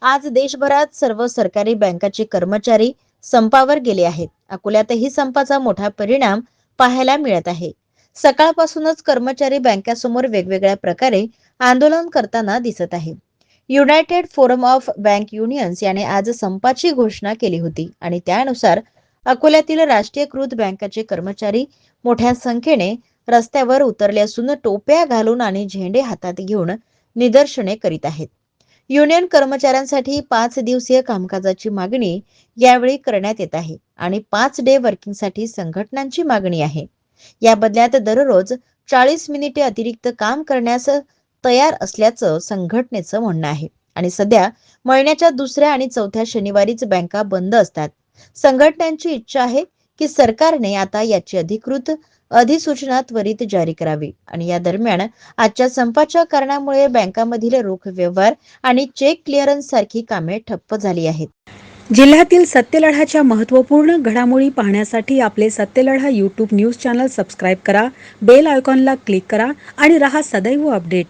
आज देशभरात सर्व सरकारी बँकाचे कर्मचारी संपावर गेले आहेत. अकोल्यातही संपाचा मोठा परिणाम पाहायला मिळत आहे. सकाळपासूनच कर्मचारी बँकासमोर वेगवेगळ्या प्रकारे आंदोलन करताना दिसत आहे. United forum of bank unions याने आज संपाची घोषणा केली होती आणि त्यानुसार अकोल्यातील राष्ट्रीयकृत बँकाचे कर्मचारी मोठ्या संख्येने रस्त्यावर उतरले असून टोप्या घालून आणि झेंडे हातात घेऊन निदर्शने करीत आहेत. युनियन कर्मचाऱ्यांसाठी 5 दिवसीय कामकाजाची मागणी यावेळी करण्यात येत आहे आणि 5 डे वर्किंगसाठी संघटनांची मागणी आहे. या बदल्यात दररोज 40 मिनिटे अतिरिक्त काम करण्यास तयार असल्याचं संघटनेचं म्हणणं आहे आणि सध्या महिन्याच्या दुसऱ्या आणि चौथ्या शनिवारीच बँका बंद असतात. संघटनांची इच्छा आहे की सरकारने आता याची अधिसूचना त्वरित जारी करावी आणि या दरम्यान आजच्या संपाच्या कारणामुळे बँकांमधील रोख व्यवहार आणि चेक क्लिअरन्स सारखी कामे ठप्प झाली आहेत. जिल्ह्यातील सत्यलढाच्या महत्त्वपूर्ण घडामोडी पाहण्यासाठी आपले Satyaladha YouTube news channel subscribe करा, बेल आयकॉनला क्लिक करा आणि रहा सदैव अपडेट.